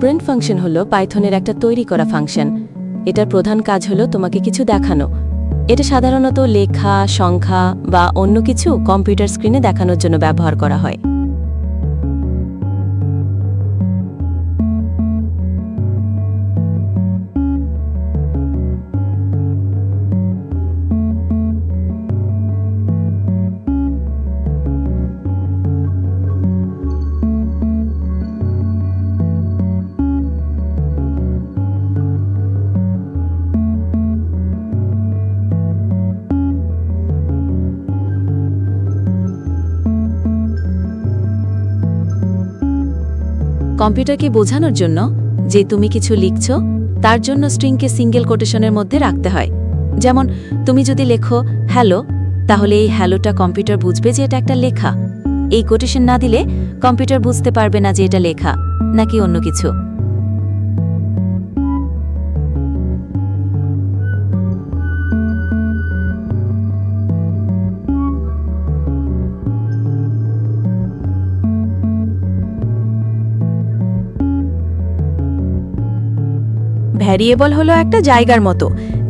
Print function হলো পাইথনের একটা তৈরি করা ফাংশন। এটার প্রধান কাজ হলো তোমাকে কিছু দেখানো। এটা সাধারণত লেখা, সংখ্যা বা অন্য কিছু কম্পিউটার স্ক্রিনে দেখানোর জন্য ব্যবহার করা হয়। কম্পিউটারকে বোঝানোর জন্য যে তুমি কিছু লিখছ তার জন্য স্ট্রিংকে সিঙ্গেল কোটেশনের মধ্যে রাখতে হয়। যেমন তুমি যদি লেখো হ্যালো, তাহলে এই হ্যালোটা কম্পিউটার বুঝবে যে এটা একটা লেখা। এই কোটেশন না দিলে কম্পিউটার বুঝতে পারবে না যে এটা লেখা নাকি অন্য কিছু। ভ্যারিয়েবল হলো একটা জায়গার মতো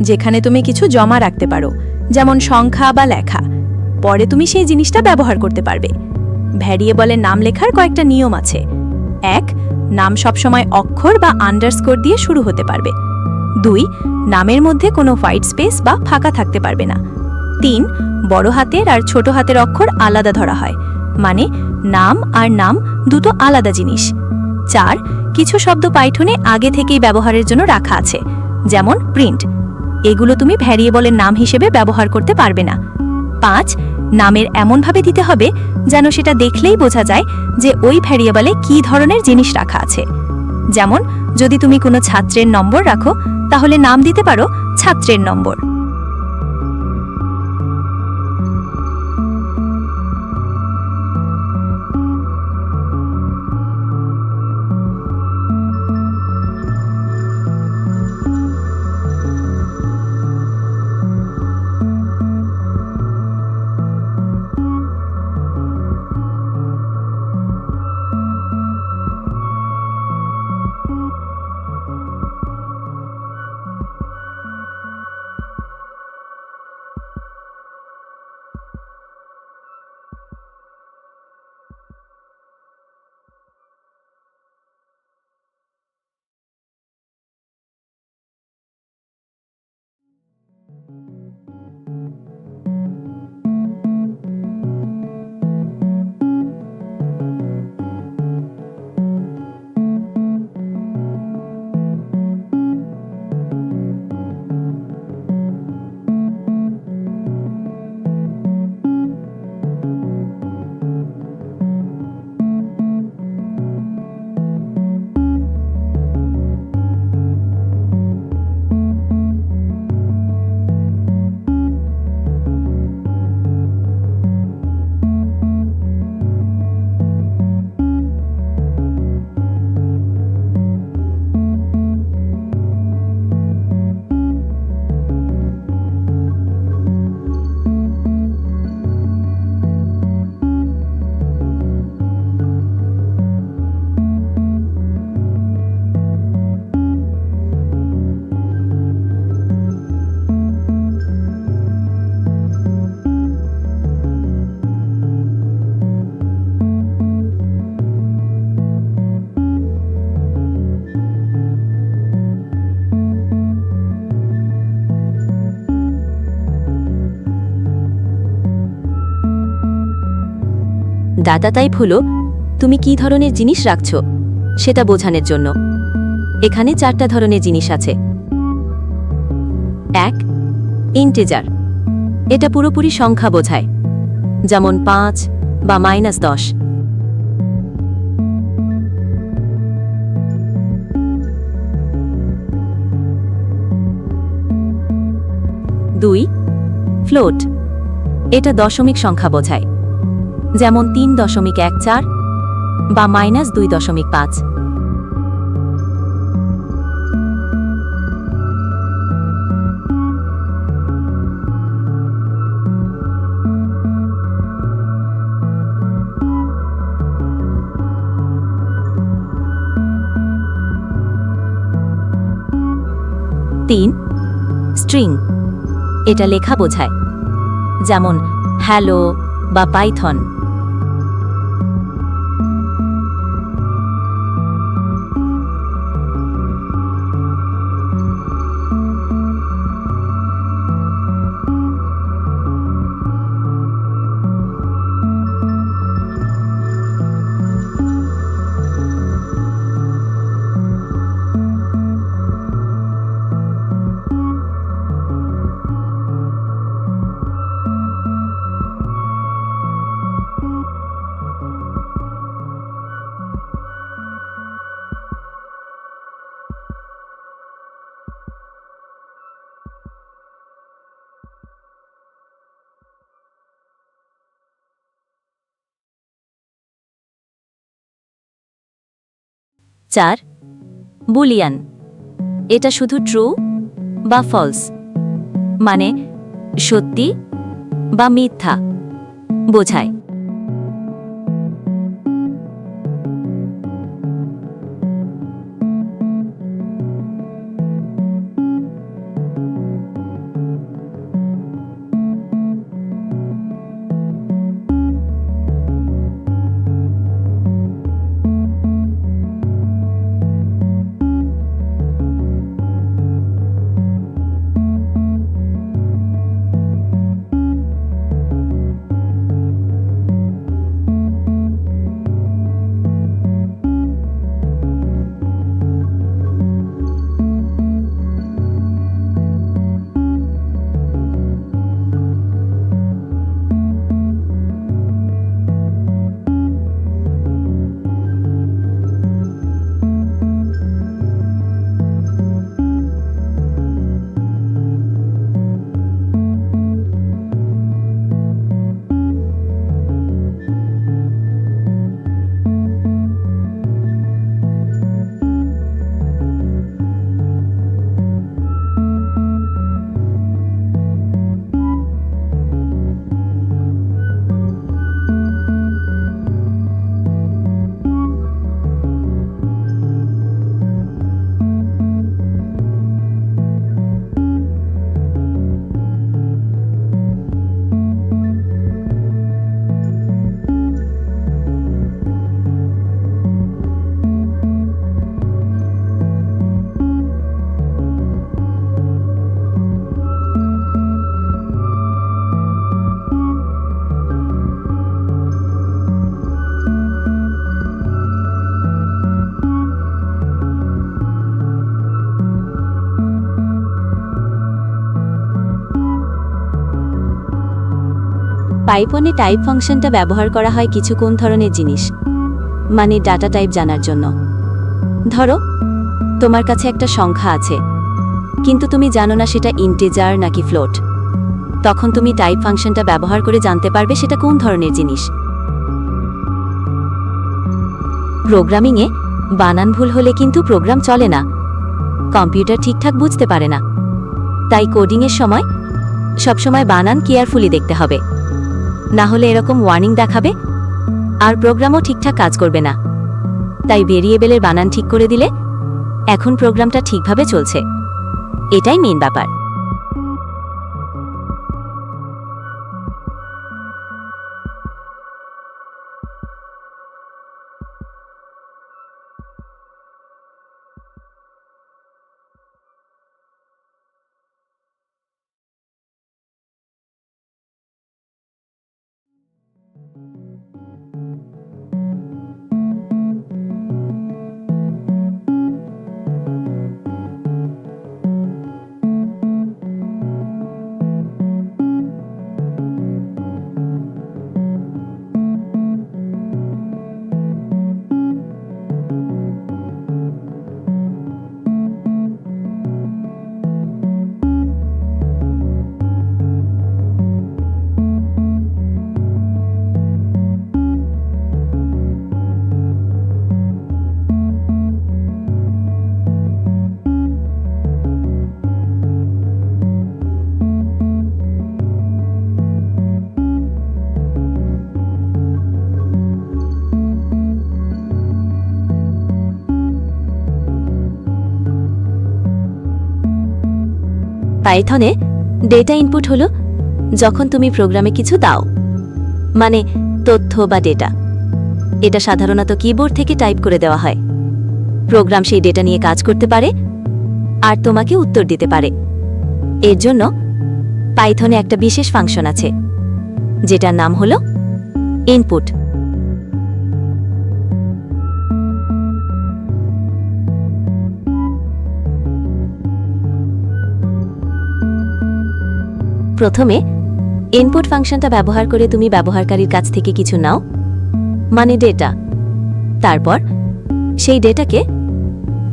যেখানে তুমি কিছু জমা রাখতে পারো, যেমন সংখ্যা বা লেখা। পরে তুমি সেই জিনিসটা ব্যবহার করতে পারবে। ভ্যারিয়েবলের নাম লেখার কয়েকটা নিয়ম আছে। 1. নাম সবসময় অক্ষর বা আন্ডারস্কোর দিয়ে শুরু হতে পারবে। 2. নামের মধ্যে কোনো হোয়াইট স্পেস বা ফাঁকা থাকতে পারবে না। 3. বড় হাতের আর ছোট হাতের অক্ষর আলাদা ধরা হয়, মানে নাম আর নাম দুটো আলাদা জিনিস। 4. কিছু শব্দ পাইথনে আগে থেকেই ব্যবহারের জন্য রাখা আছে, যেমন প্রিন্ট। এগুলো তুমি ভ্যারিয়েবলের নাম হিসেবে ব্যবহার করতে পারবে না। 5. নামের এমনভাবে দিতে হবে যেন সেটা দেখলেই বোঝা যায় যে ওই ভ্যারিয়েবলে কী ধরনের জিনিস রাখা আছে। যেমন যদি তুমি কোনো ছাত্রের নম্বর রাখো, তাহলে নাম দিতে পারো ছাত্রের নম্বর। ডাটা টাইপ হলো তুমি কী ধরনের জিনিস রাখছো সেটা বোঝানোর জন্য। এখানে 4টা ধরনের জিনিস আছে। 1. ইন্টিজার। এটা পুরোপুরি সংখ্যা বোঝায়, যেমন 5 বা -10। 2. ফ্লোট। এটা দশমিক সংখ্যা বোঝায়, যেমন 3.14 বা -2.5। 3. 3. স্ট্রিং, এটা লেখা বোঝায়, যেমন হ্যালো বা পাইথন। চার. বুলিয়ান, এটা শুধু ট্রু বা ফলস, মানে সত্যি বা মিথ্যা বোঝায়। পাইথনে টাইপ ফাংশনটা ব্যবহার করা হয় কিছু কোন ধরনের জিনিস, মানে ডাটা টাইপ জানার জন্য। ধরো তোমার কাছে একটা সংখ্যা আছে, কিন্তু তুমি জানো না সেটা ইন্টিজার নাকি ফ্লোট, তখন তুমি টাইপ ফাংশনটা ব্যবহার করে জানতে পারবে সেটা কোন ধরনের জিনিস। প্রোগ্রামিংয়ে বানান ভুল হলে কিন্তু প্রোগ্রাম চলে না, কম্পিউটার ঠিকঠাক বুঝতে পারে না। তাই কোডিংয়ের সময় সবসময় বানান কেয়ারফুলি দেখতে হবে, না হলে এরকম ওয়ার্নিং দেখাবে আর প্রোগ্রামও ঠিকঠাক কাজ করবে না। তাই ভেরিয়েবলের বানান ঠিক করে দিলে এখন প্রোগ্রামটা ঠিকভাবে চলছে, এটাই মেইন ব্যাপার। পাইথনে ডেটা ইনপুট হলো যখন তুমি প্রোগ্রামে কিছু দাও, মানে তথ্য বা ডেটা। এটা সাধারণত কিবোর্ড থেকে টাইপ করে দেওয়া হয়। প্রোগ্রাম সেই ডেটা নিয়ে কাজ করতে পারে আর তোমাকে উত্তর দিতে পারে। এর জন্য পাইথনে একটা বিশেষ ফাংশন আছে যেটার নাম হলো ইনপুট। প্রথমে ইনপুট ফাংশনটা ব্যবহার করে তুমি ব্যবহারকারীর কাছ থেকে কিছু নাও, মানে ডেটা। তারপর সেই ডেটাকে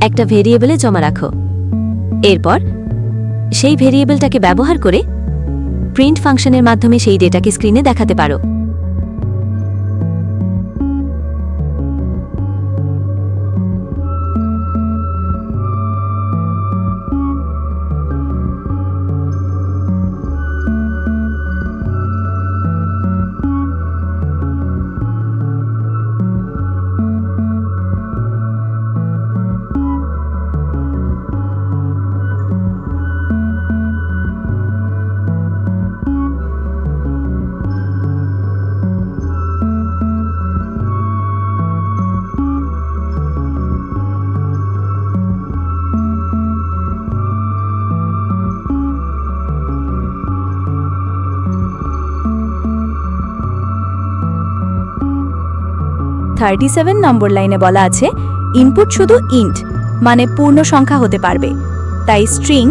একটা ভেরিয়েবলে জমা রাখো। এরপর সেই ভেরিয়েবলটাকে ব্যবহার করে প্রিন্ট ফাংশনের মাধ্যমে সেই ডেটাকে স্ক্রিনে দেখাতে পারো। থার্টি সেভেন নম্বর লাইনে বলা আছে ইনপুট শুধু ইন্ট মানে পূর্ণ সংখ্যা হতে পারবে, তাই স্ট্রিং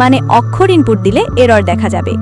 মানে অক্ষর ইনপুট দিলে এরর দেখা যাবে।